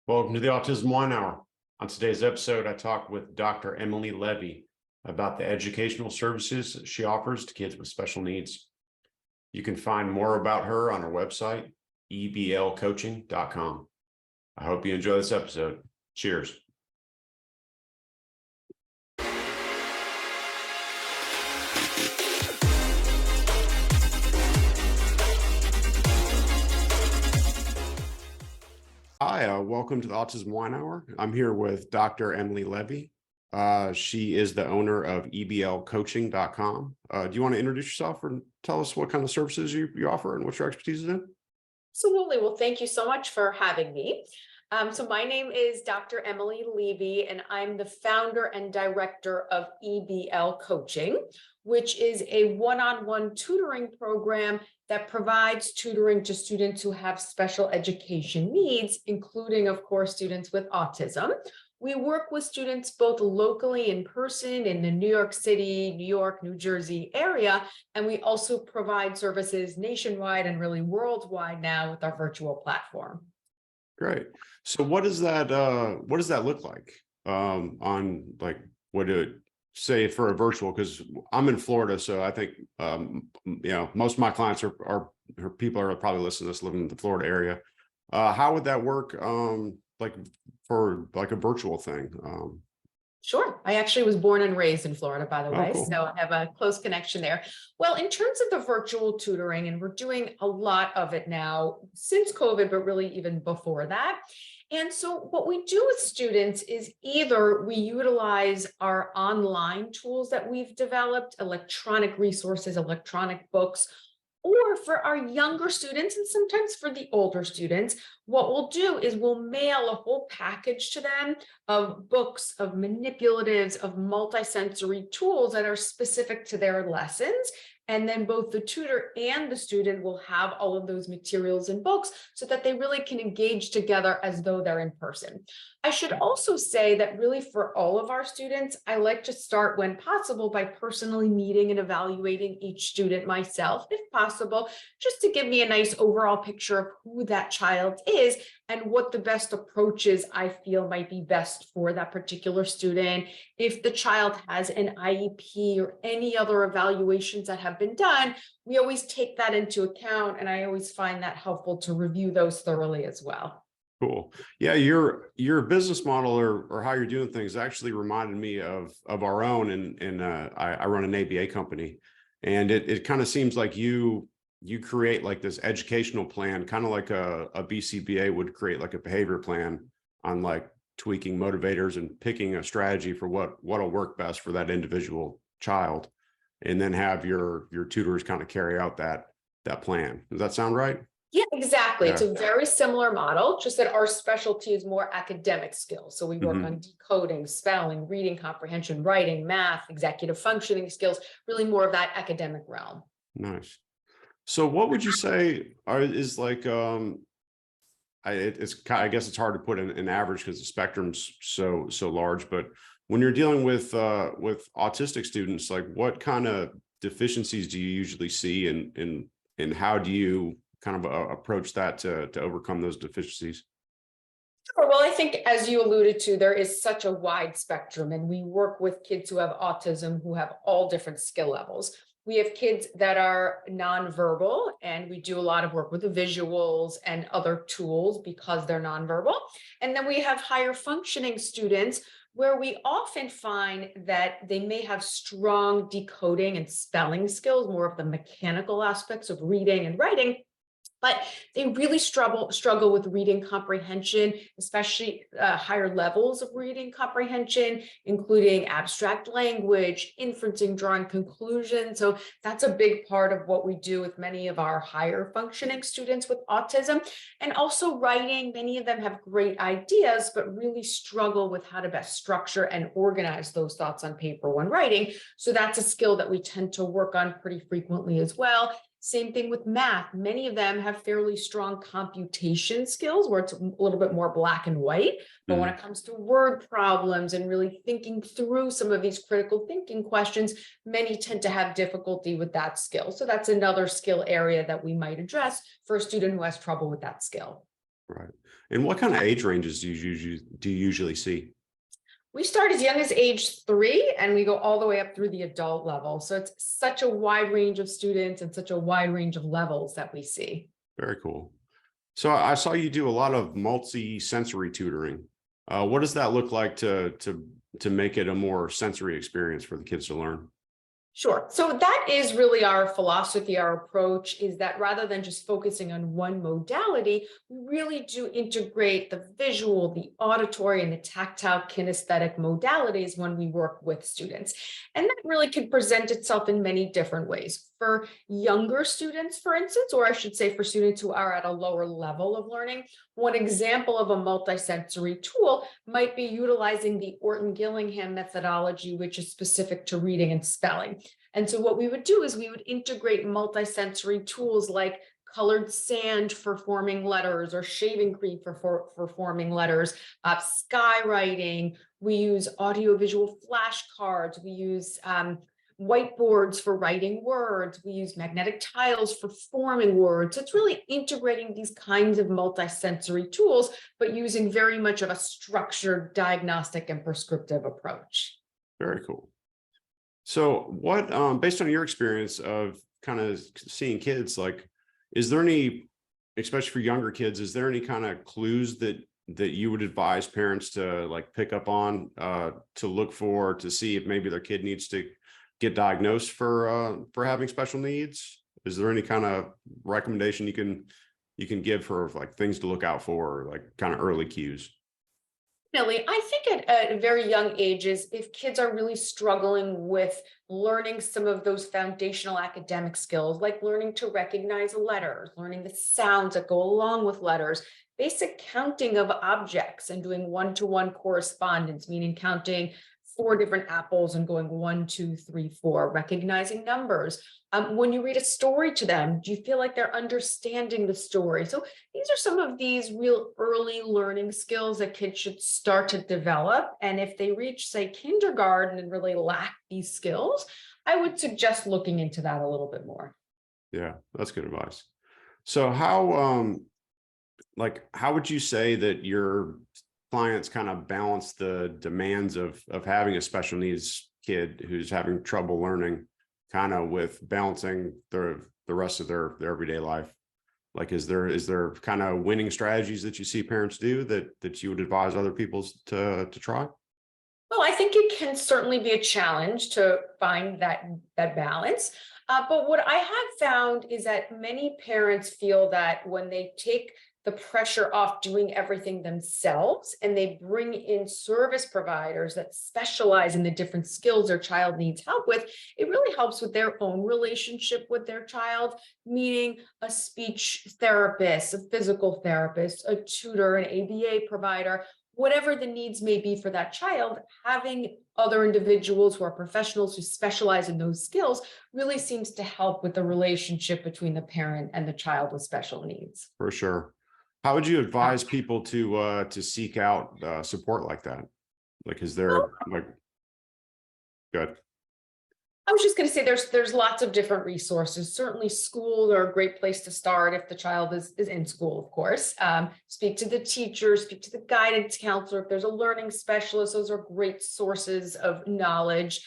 Welcome to the Autism Wine Hour. On today's episode, I talked with Dr. Emily Levy about the educational services she offers to kids with special needs. You can find more about her on her website, eblcoaching.com. I hope you enjoy this episode. Cheers. Hi, welcome to the Autism Wine Hour. I'm here with Dr. Emily Levy. She is the owner of eblcoaching.com. Do you want to introduce yourself and tell us what kind of services you offer and what your expertise is in? Absolutely. Well, thank you so much for having me. So my name is Dr. Emily Levy, and I'm the founder and director of EBL Coaching, which is a one-on-one tutoring program that provides tutoring to students who have special education needs, including, of course, students with autism. We work with students both locally in person in the New York City, New York, New Jersey area, and we also provide services nationwide and really worldwide now with our virtual platform. Great. So what does that look like on like what do say for a virtual? Because I'm in Florida, so I think most of my clients are people are probably listening to this living in the Florida area. How would that work? Like for like a virtual thing? Sure. I actually was born and raised in Florida, by the way, cool. so I have a close connection there. Well, in terms of the virtual tutoring, and we're doing a lot of it now since COVID, but really even before that. And so what we do with students is either we utilize our online tools that we've developed, electronic resources, electronic books, or for our younger students, and sometimes for the older students, what we'll do is we'll mail a whole package to them of books, of manipulatives, of multisensory tools that are specific to their lessons. And then both the tutor and the student will have all of those materials and books so that they really can engage together as though they're in person. I should also say that really for all of our students, I like to start when possible by personally meeting and evaluating each student myself, if possible, just to give me a nice overall picture of who that child is and what the best approaches I feel might be best for that particular student. If the child has an IEP or any other evaluations that have been done, we always take that into account, and I always find that helpful to review those thoroughly as well. Cool. Yeah, your business model or how you're doing things actually reminded me of our own. And I run an ABA company, and it kind of seems like you create like this educational plan, kind of like a BCBA would create like a behavior plan on like tweaking motivators and picking a strategy for what'll work best for that individual child, and then have your tutors kind of carry out that plan. Does that sound right? Yeah, exactly. Yeah. It's a very similar model, just that our specialty is more academic skills. So we work on decoding, spelling, reading comprehension, writing, math, executive functioning skills, really more of that academic realm. Nice. So what would you say is like, I guess it's hard to put an average because the spectrum's so large, but when you're dealing with autistic students, like what kind of deficiencies do you usually see, and how do you kind of approach that to overcome those deficiencies? Sure. Well, I think as you alluded to, there is such a wide spectrum, and we work with kids who have autism who have all different skill levels. We have kids that are nonverbal, and we do a lot of work with the visuals and other tools because they're nonverbal. And then we have higher functioning students where we often find that they may have strong decoding and spelling skills, more of the mechanical aspects of reading and writing, but they really struggle with reading comprehension, especially higher levels of reading comprehension, including abstract language, inferencing, drawing conclusions. So that's a big part of what we do with many of our higher functioning students with autism. And also writing, many of them have great ideas, but really struggle with how to best structure and organize those thoughts on paper when writing. So that's a skill that we tend to work on pretty frequently as well. Same thing with math. Many of them have fairly strong computation skills where it's a little bit more black and white. But when it comes to word problems and really thinking through some of these critical thinking questions, many tend to have difficulty with that skill. So that's another skill area that we might address for a student who has trouble with that skill. Right. And what kind of age ranges do you usually see? We start as young as age 3 and we go all the way up through the adult level. So it's such a wide range of students and such a wide range of levels that we see. Very cool. So I saw you do a lot of multi-sensory tutoring. What does that look like to make it a more sensory experience for the kids to learn? Sure. So that is really our philosophy, our approach is that rather than just focusing on one modality, we really do integrate the visual, the auditory, and the tactile kinesthetic modalities when we work with students. And that really can present itself in many different ways. For younger students, for instance, or I should say for students who are at a lower level of learning, one example of a multisensory tool might be utilizing the Orton-Gillingham methodology, which is specific to reading and spelling. And so what we would do is we would integrate multisensory tools like colored sand for forming letters or shaving cream for forming letters, skywriting. We use audiovisual flashcards. We use whiteboards for writing words. We use magnetic tiles for forming words. So it's really integrating these kinds of multisensory tools, but using very much of a structured diagnostic and prescriptive approach. Very cool. So what, based on your experience of kind of seeing kids, like, is there any, especially for younger kids, is there any kind of clues that you would advise parents to like pick up on, to look for, to see if maybe their kid needs to get diagnosed for having special needs? Is there any kind of recommendation you can give for like things to look out for, like kind of early cues? Definitely. I think at very young ages, if kids are really struggling with learning some of those foundational academic skills, like learning to recognize letters, learning the sounds that go along with letters, basic counting of objects and doing one-to-one correspondence, meaning counting 4 different apples and going 1, 2, 3, 4, recognizing numbers. When you read a story to them, do you feel like they're understanding the story? So these are some of these real early learning skills that kids should start to develop. And if they reach, say, kindergarten and really lack these skills, I would suggest looking into that a little bit more. Yeah, that's good advice. So how would you say that your clients kind of balance the demands of having a special needs kid who's having trouble learning, kind of with balancing the rest of their everyday life? Like, is there kind of winning strategies that you see parents do that you would advise other people to try? Well, I think it can certainly be a challenge to find that balance. But what I have found is that many parents feel that when they take the pressure off doing everything themselves and they bring in service providers that specialize in the different skills their child needs help with, it really helps with their own relationship with their child, meaning a speech therapist, a physical therapist, a tutor, an ABA provider, whatever the needs may be for that child. Having other individuals who are professionals who specialize in those skills really seems to help with the relationship between the parent and the child with special needs. For sure. How would you advise people to seek out support like that? Like, is there like, good? I was just going to say there's lots of different resources. Certainly schools are a great place to start if the child is in school, of course. Speak to the teacher, speak to the guidance counselor. If there's a learning specialist, those are great sources of knowledge.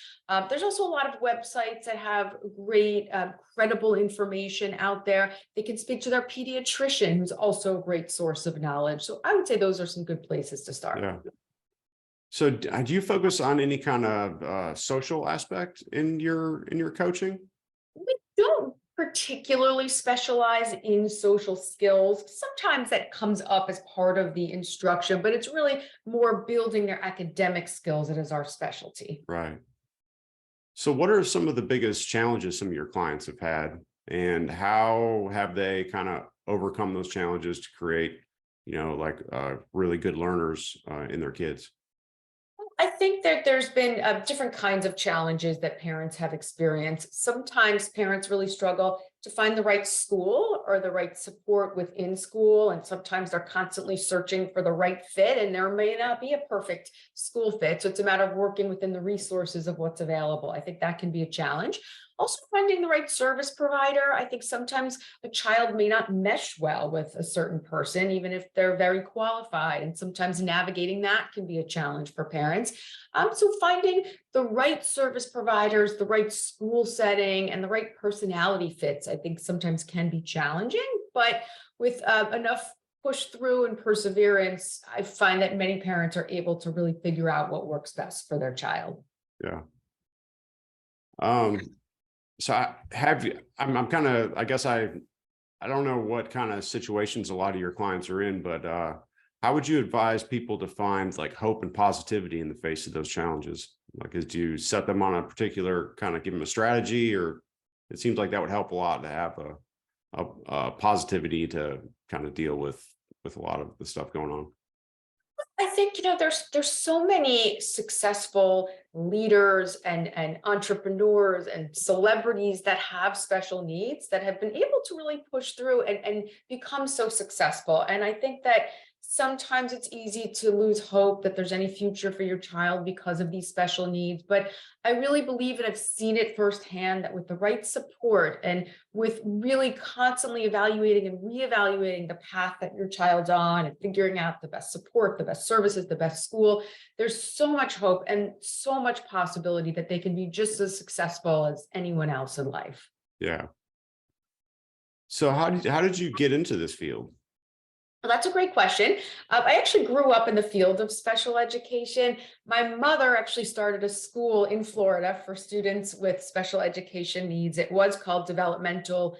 There's also a lot of websites that have great, credible information out there. They can speak to their pediatrician, who's also a great source of knowledge. So I would say those are some good places to start. Yeah. So do you focus on any kind of social aspect in your coaching? We don't particularly specialize in social skills. Sometimes that comes up as part of the instruction, but it's really more building their academic skills that is our specialty. Right. So what are some of the biggest challenges some of your clients have had, and how have they kind of overcome those challenges to create, like really good learners in their kids? I think that there's been different kinds of challenges that parents have experienced. Sometimes parents really struggle to find the right school or the right support within school. And sometimes they're constantly searching for the right fit, and there may not be a perfect school fit. So it's a matter of working within the resources of what's available. I think that can be a challenge. Also finding the right service provider. I think sometimes a child may not mesh well with a certain person, even if they're very qualified. And sometimes navigating that can be a challenge for parents. So finding the right service providers, the right school setting, and the right personality fits, I think sometimes can be challenging, but with enough push through and perseverance, I find that many parents are able to really figure out what works best for their child. Yeah. Um, so I'm kind of, I guess I don't know what kind of situations a lot of your clients are in, but how would you advise people to find like hope and positivity in the face of those challenges? Like, do you set them on a particular kind of give them a strategy, or it seems like that would help a lot to have a positivity to kind of deal with a lot of the stuff going on. I think, there's so many successful leaders and entrepreneurs and celebrities that have special needs that have been able to really push through and become so successful. And I think that sometimes it's easy to lose hope that there's any future for your child because of these special needs. But I really believe, and I've seen it firsthand, that with the right support and with really constantly evaluating and reevaluating the path that your child's on and figuring out the best support, the best services, the best school, there's so much hope and so much possibility that they can be just as successful as anyone else in life. Yeah. So how did you get into this field? Well, that's a great question. I actually grew up in the field of special education. My mother actually started a school in Florida for students with special education needs. It was called Developmental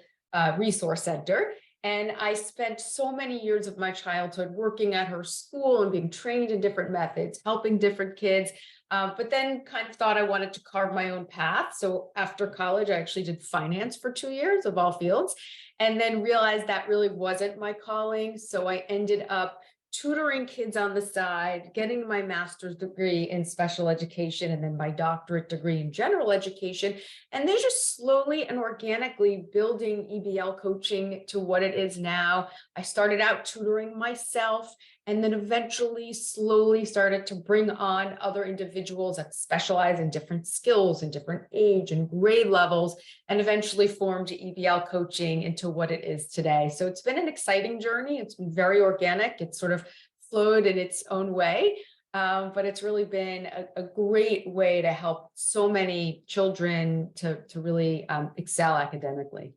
Resource Center. And I spent so many years of my childhood working at her school and being trained in different methods, helping different kids. But then kind of thought I wanted to carve my own path. So after college, I actually did finance for 2 years of all fields, and then realized that really wasn't my calling. So I ended up tutoring kids on the side, getting my master's degree in special education, and then my doctorate degree in general education. And then just slowly and organically building EBL coaching to what it is now. I started out tutoring myself, and then eventually slowly started to bring on other individuals that specialize in different skills and different age and grade levels, and eventually formed EBL coaching into what it is today. So it's been an exciting journey. It's been very organic. It's sort of flowed in its own way. But it's really been a great way to help so many children to really excel academically.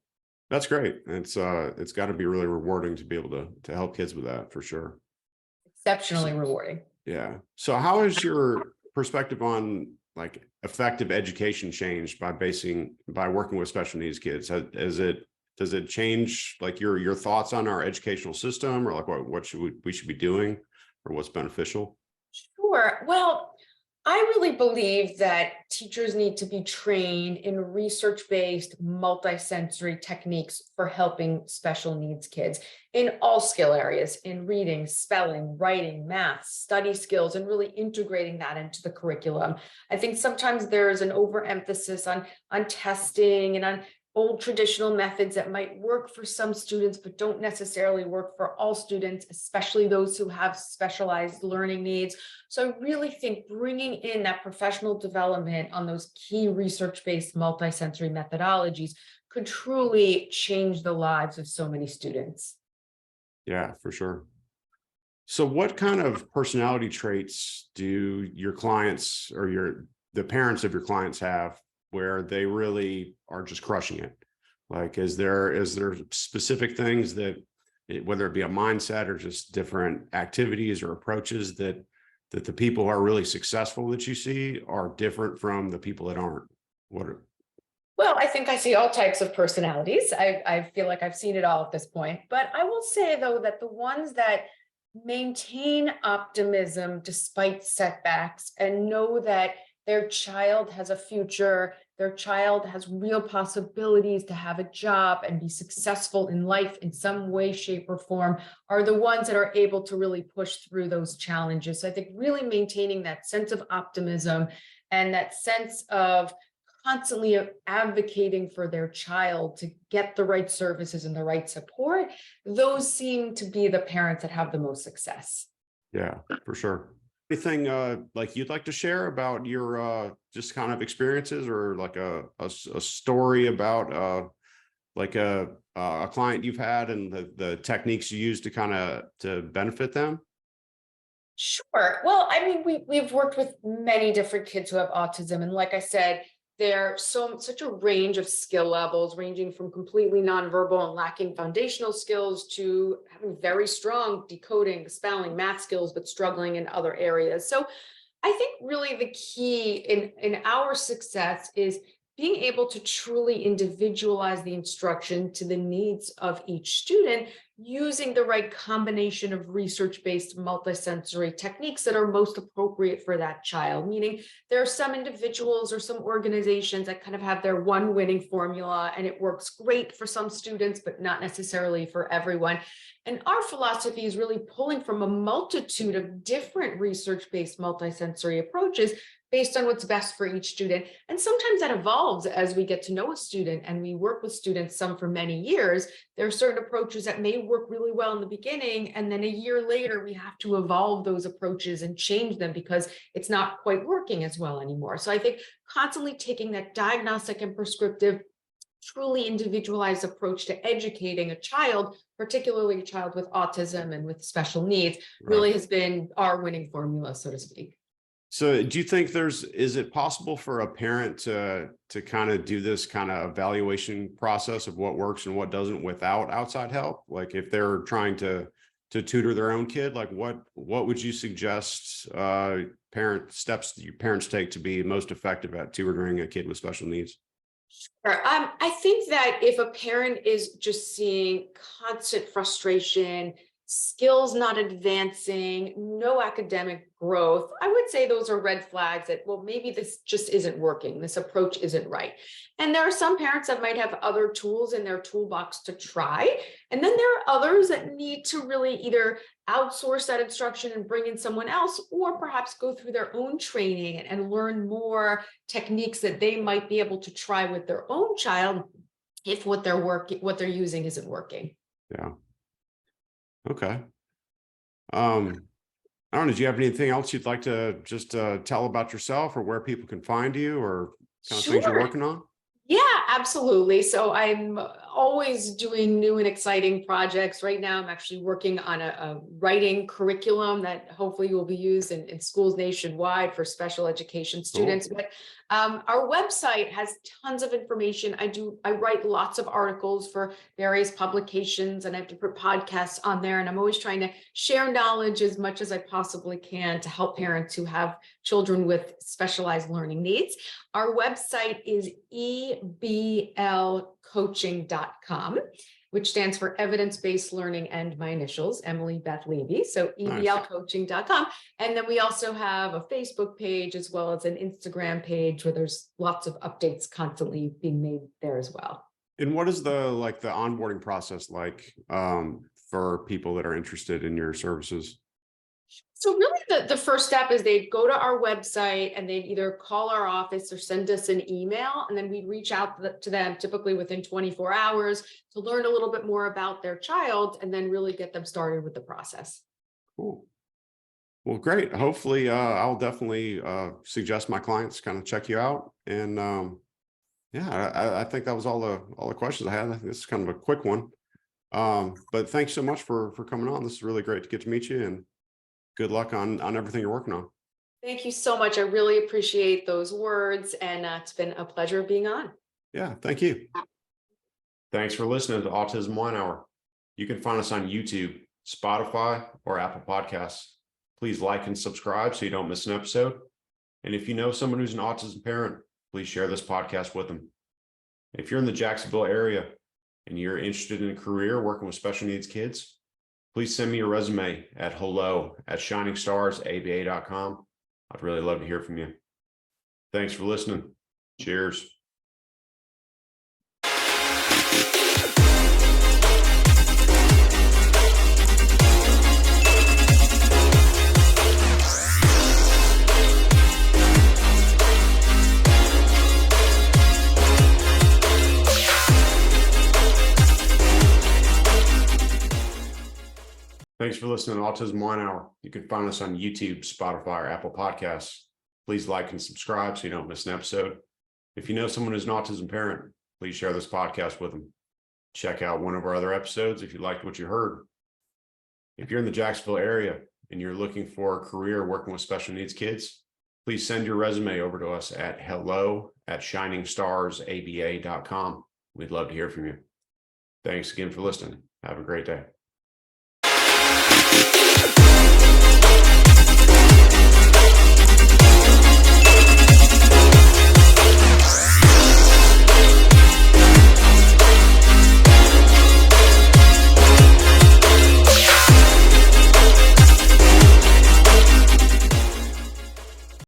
That's great. It's got to be really rewarding to be able to help kids with that for sure. Exceptionally rewarding. Yeah. So how has your perspective on like effective education changed by working with special needs kids? Does it change like your thoughts on our educational system, or like what we should be doing, or what's beneficial? Sure. Well, I really believe that teachers need to be trained in research-based multisensory techniques for helping special needs kids in all skill areas, in reading, spelling, writing, math, study skills, and really integrating that into the curriculum. I think sometimes there is an overemphasis on testing and on old traditional methods that might work for some students, but don't necessarily work for all students, especially those who have specialized learning needs. So I really think bringing in that professional development on those key research-based multisensory methodologies could truly change the lives of so many students. Yeah, for sure. So what kind of personality traits do your clients or the parents of your clients have where they really are just crushing it? Like, is there specific things that, whether it be a mindset or just different activities or approaches that the people who are really successful that you see are different from the people that aren't? Well, I think I see all types of personalities. I feel like I've seen it all at this point. But I will say, though, that the ones that maintain optimism despite setbacks and know that their child has a future, their child has real possibilities to have a job and be successful in life in some way, shape, or form, are the ones that are able to really push through those challenges. So I think really maintaining that sense of optimism and that sense of constantly advocating for their child to get the right services and the right support, those seem to be the parents that have the most success. Yeah, for sure. anything like you'd like to share about your just kind of experiences, or like a story about like a client you've had and the techniques you use to kind of to benefit them? Sure. Well, I mean, we've worked with many different kids who have autism, and like I said, there's such a range of skill levels, ranging from completely nonverbal and lacking foundational skills to having very strong decoding, spelling, math skills, but struggling in other areas. So I think really the key in our success is being able to truly individualize the instruction to the needs of each student, using the right combination of research-based multisensory techniques that are most appropriate for that child. Meaning there are some individuals or some organizations that kind of have their one winning formula, and it works great for some students, but not necessarily for everyone. And our philosophy is really pulling from a multitude of different research-based multisensory approaches based on what's best for each student. And sometimes that evolves as we get to know a student and we work with students, some for many years. There are certain approaches that may work really well in the beginning, and then a year later, we have to evolve those approaches and change them because it's not quite working as well anymore. So I think constantly taking that diagnostic and prescriptive, truly individualized approach to educating a child, particularly a child with autism and with special needs, really has been our winning formula, so to speak. So do you think is it possible for a parent to kind of do this kind of evaluation process of what works and what doesn't without outside help? Like if they're trying to tutor their own kid, like what would you suggest steps that your parents take to be most effective at tutoring a kid with special needs? Sure. I think that if a parent is just seeing constant frustration, skills not advancing, no academic growth, I would say those are red flags that, well, maybe this just isn't working. This approach isn't right. And there are some parents that might have other tools in their toolbox to try. And then there are others that need to really either outsource that instruction and bring in someone else, or perhaps go through their own training and learn more techniques that they might be able to try with their own child if what they're using isn't working. Yeah. Okay. I don't know, do you have anything else you'd like to just tell about yourself, or where people can find you, or kind of things you're Sure. working on? Yeah, absolutely. So I'm always doing new and exciting projects. Right now, I'm actually working on a writing curriculum that hopefully will be used in schools nationwide for special education students. Cool. But our website has tons of information. I write lots of articles for various publications, and I have different podcasts on there. And I'm always trying to share knowledge as much as I possibly can to help parents who have children with specialized learning needs. Our website is eblcoaching.com, which stands for Evidence-Based Learning, and my initials, Emily Beth Levy. So eblcoaching.com. And then we also have a Facebook page as well as an Instagram page where there's lots of updates constantly being made there as well. And what is the onboarding process like for people that are interested in your services? So really the first step is they'd go to our website and they'd either call our office or send us an email, and then we'd reach out to them typically within 24 hours to learn a little bit more about their child and then really get them started with the process. Cool. Well, great. Hopefully I'll definitely suggest my clients kind of check you out. And yeah, I think that was all the questions I had. I think this is kind of a quick one. But thanks so much for coming on. This is really great to get to meet you, and good luck on everything you're working on. Thank you so much. I really appreciate those words, and it's been a pleasure being on. Yeah, thank you. Thanks for listening to Autism Wine Hour. You can find us on YouTube, Spotify, or Apple Podcasts. Please like and subscribe so you don't miss an episode. And if you know someone who's an autism parent, please share this podcast with them. If you're in the Jacksonville area and you're interested in a career working with special needs kids, please send me your resume at hello@shiningstarsaba.com. I'd really love to hear from you. Thanks for listening. Cheers. Thanks for listening to Autism Wine Hour. You can find us on YouTube, Spotify, or Apple Podcasts. Please like and subscribe so you don't miss an episode. If you know someone who's an autism parent, please share this podcast with them. Check out one of our other episodes if you liked what you heard. If you're in the Jacksonville area and you're looking for a career working with special needs kids, please send your resume over to us at hello@shiningstarsaba.com. We'd love to hear from you. Thanks again for listening. Have a great day.